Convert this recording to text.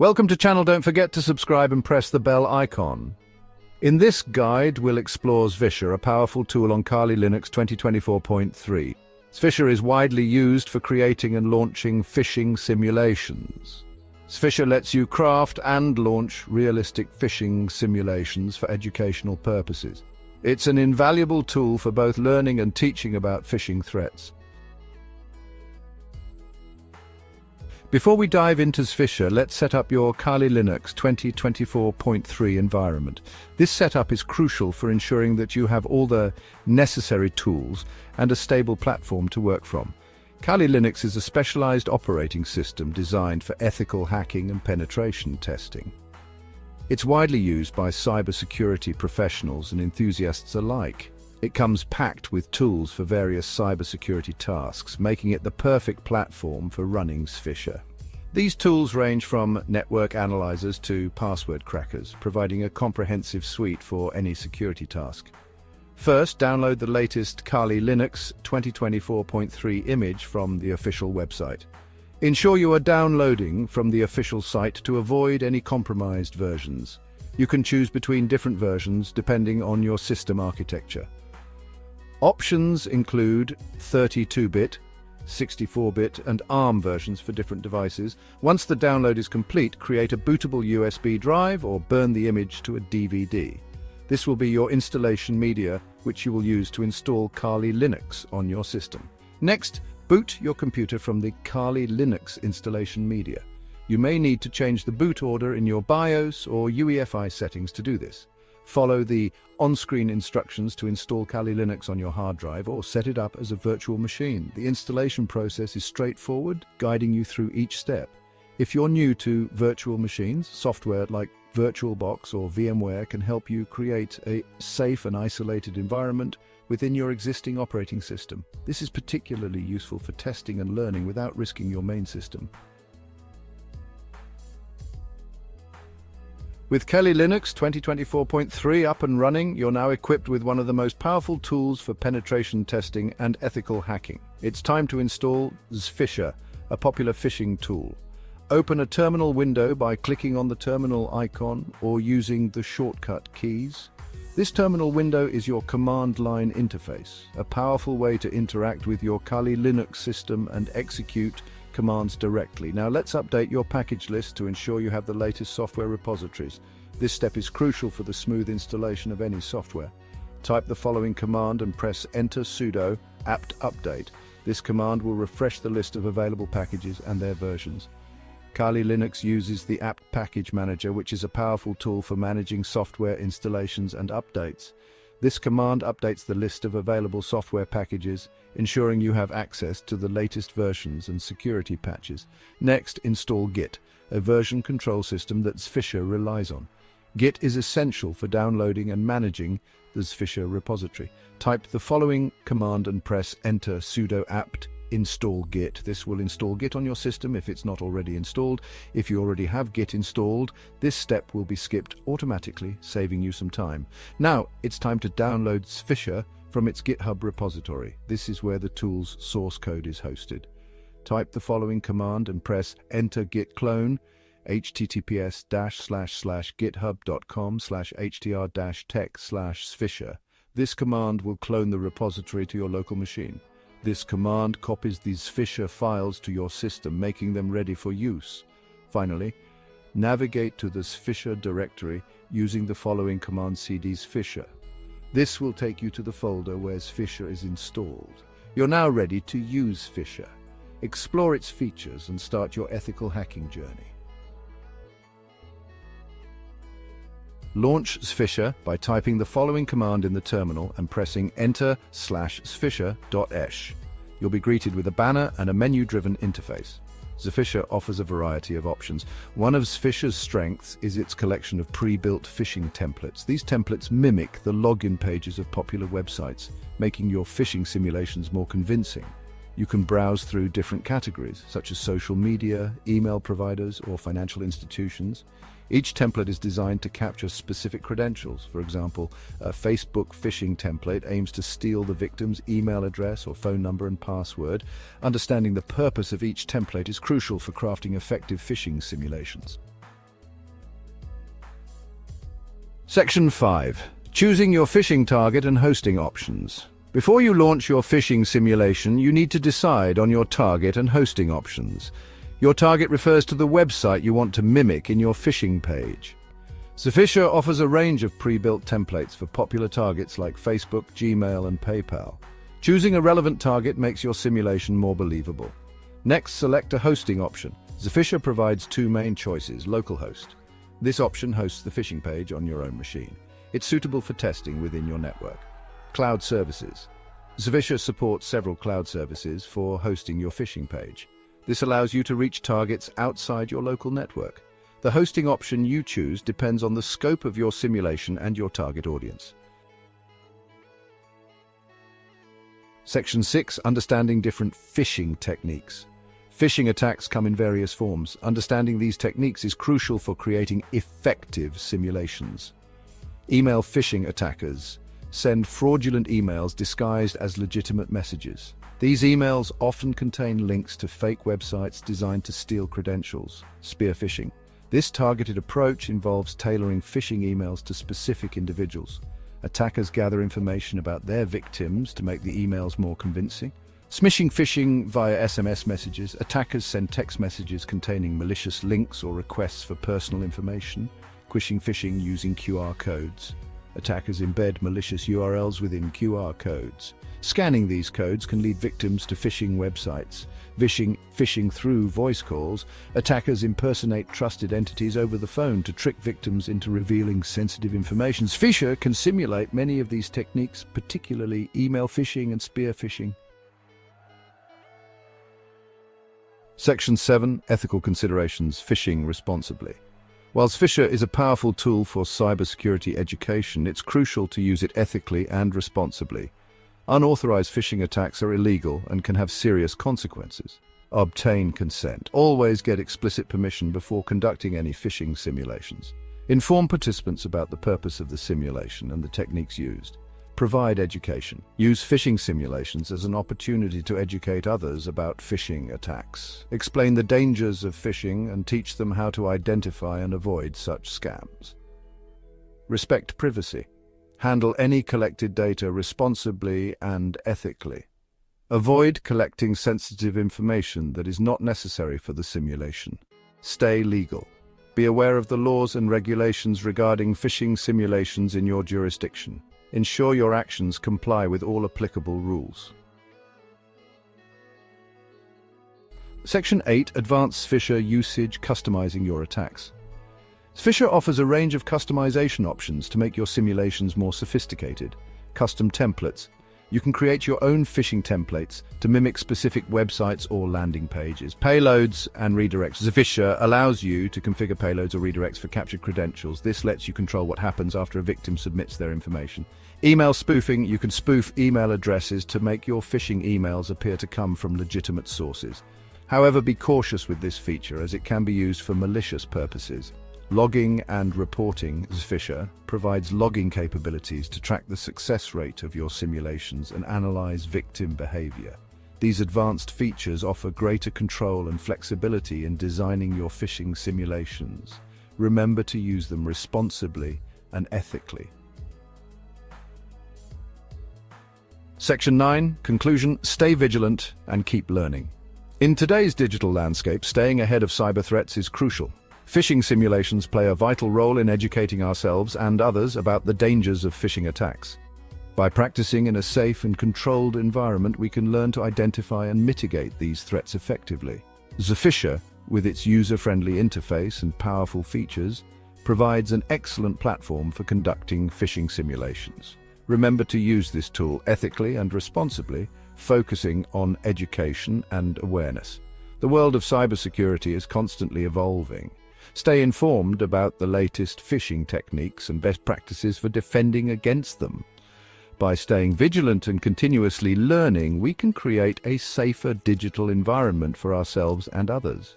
Welcome to channel. Don't forget to subscribe and press the bell icon. In this guide, we'll explore Zphisher, a powerful tool on Kali Linux 2024.3. Zphisher is widely used for creating and launching phishing simulations. Zphisher lets you craft and launch realistic phishing simulations for educational purposes. It's an invaluable tool for both learning and teaching about phishing threats. Before we dive into Zphisher, let's set up your Kali Linux 2024.3 environment. This setup is crucial for ensuring that you have all the necessary tools and a stable platform to work from. Kali Linux is a specialized operating system designed for ethical hacking and penetration testing. It's widely used by cybersecurity professionals and enthusiasts alike. It comes packed with tools for various cybersecurity tasks, making it the perfect platform for running Zphisher. These tools range from network analyzers to password crackers, providing a comprehensive suite for any security task. First, download the latest Kali Linux 2024.3 image from the official website. Ensure you are downloading from the official site to avoid any compromised versions. You can choose between different versions depending on your system architecture. Options include 32-bit, 64-bit, and ARM versions for different devices. Once the download is complete, create a bootable USB drive or burn the image to a DVD. This will be your installation media, which you will use to install Kali Linux on your system. Next, boot your computer from the Kali Linux installation media. You may need to change the boot order in your BIOS or UEFI settings to do this. Follow the on-screen instructions to install Kali Linux on your hard drive or set it up as a virtual machine. The installation process is straightforward, guiding you through each step. If you're new to virtual machines, software like VirtualBox or VMware can help you create a safe and isolated environment within your existing operating system. This is particularly useful for testing and learning without risking your main system. With Kali Linux 2024.3 up and running, you're now equipped with one of the most powerful tools for penetration testing and ethical hacking. It's time to install Zphisher, a popular phishing tool. Open a terminal window by clicking on the terminal icon or using the shortcut keys. This terminal window is your command line interface, a powerful way to interact with your Kali Linux system and execute commands directly. Now let's update your package list to ensure you have the latest software repositories. This step is crucial for the smooth installation of any software. Type the following command and press enter sudo apt update. This command will refresh the list of available packages and their versions. Kali Linux uses the apt package manager, which is a powerful tool for managing software installations and updates. This command updates the list of available software packages, ensuring you have access to the latest versions and security patches. Next, install Git, a version control system that Zphisher relies on. Git is essential for downloading and managing the Zphisher repository. Type the following command and press enter sudo apt install Git. This will install Git on your system if it's not already installed. If you already have Git installed, this step will be skipped automatically, saving you some time. Now, it's time to download Zphisher from its GitHub repository. This is where the tool's source code is hosted. Type the following command and press enter git clone https://github.com/htr-tech/Zphisher. This command will clone the repository to your local machine. This command copies these Zphisher files to your system, making them ready for use. Finally, navigate to the Zphisher directory using the following command cd Zphisher. This will take you to the folder where Zphisher is installed. You're now ready to use Zphisher. Explore its features and start your ethical hacking journey. Launch Zphisher by typing the following command in the terminal and pressing enter/zphisher.esh. You'll be greeted with a banner and a menu-driven interface. Zphisher offers a variety of options. One of Zphisher's strengths is its collection of pre-built phishing templates. These templates mimic the login pages of popular websites, making your phishing simulations more convincing. You can browse through different categories, such as social media, email providers, or financial institutions. Each template is designed to capture specific credentials. For example, a Facebook phishing template aims to steal the victim's email address or phone number and password. Understanding the purpose of each template is crucial for crafting effective phishing simulations. Section 5. Choosing your phishing target and hosting options. Before you launch your phishing simulation, you need to decide on your target and hosting options. Your target refers to the website you want to mimic in your phishing page. Zphisher offers a range of pre-built templates for popular targets like Facebook, Gmail, and PayPal. Choosing a relevant target makes your simulation more believable. Next, select a hosting option. Zphisher provides two main choices: localhost. This option hosts the phishing page on your own machine. It's suitable for testing within your network. Cloud services. Zphisher supports several cloud services for hosting your phishing page. This allows you to reach targets outside your local network. The hosting option you choose depends on the scope of your simulation and your target audience. Section 6. Understanding different phishing techniques. Phishing attacks come in various forms. Understanding these techniques is crucial for creating effective simulations. Email phishing attackers send fraudulent emails disguised as legitimate messages. These emails often contain links to fake websites designed to steal credentials. Spear phishing. This targeted approach involves tailoring phishing emails to specific individuals. Attackers gather information about their victims to make the emails more convincing. Smishing phishing via SMS messages. Attackers send text messages containing malicious links or requests for personal information. Phishing using QR codes. Attackers embed malicious URLs within QR codes. Scanning these codes can lead victims to phishing websites. Phishing through voice calls. Attackers impersonate trusted entities over the phone to trick victims into revealing sensitive information. Zphisher can simulate many of these techniques, particularly email phishing and spear phishing. Section 7. Ethical considerations. Phishing responsibly. While Zphisher is a powerful tool for cybersecurity education, it's crucial to use it ethically and responsibly. Unauthorized phishing attacks are illegal and can have serious consequences. Obtain consent. Always get explicit permission before conducting any phishing simulations. Inform participants about the purpose of the simulation and the techniques used. Provide education. Use phishing simulations as an opportunity to educate others about phishing attacks. Explain the dangers of phishing and teach them how to identify and avoid such scams. Respect privacy. Handle any collected data responsibly and ethically. Avoid collecting sensitive information that is not necessary for the simulation. Stay legal. Be aware of the laws and regulations regarding phishing simulations in your jurisdiction. Ensure your actions comply with all applicable rules. Section 8. Advanced Zphisher usage. Customizing your attacks. Zphisher offers a range of customization options to make your simulations more sophisticated. Custom templates. You can create your own phishing templates to mimic specific websites or landing pages. Payloads and redirects. Zphisher allows you to configure payloads or redirects for captured credentials. This lets you control what happens after a victim submits their information. Email spoofing. You can spoof email addresses to make your phishing emails appear to come from legitimate sources. However, be cautious with this feature as it can be used for malicious purposes. Logging and reporting. Zphisher provides logging capabilities to track the success rate of your simulations and analyze victim behavior. These advanced features offer greater control and flexibility in designing your phishing simulations. Remember to use them responsibly and ethically. Section 9. Conclusion. Stay vigilant and keep learning. In today's digital landscape, staying ahead of cyber threats is crucial. Phishing simulations play a vital role in educating ourselves and others about the dangers of phishing attacks. By practicing in a safe and controlled environment, we can learn to identify and mitigate these threats effectively. Zphisher, with its user-friendly interface and powerful features, provides an excellent platform for conducting phishing simulations. Remember to use this tool ethically and responsibly, focusing on education and awareness. The world of cybersecurity is constantly evolving. Stay informed about the latest phishing techniques and best practices for defending against them. By staying vigilant and continuously learning, we can create a safer digital environment for ourselves and others.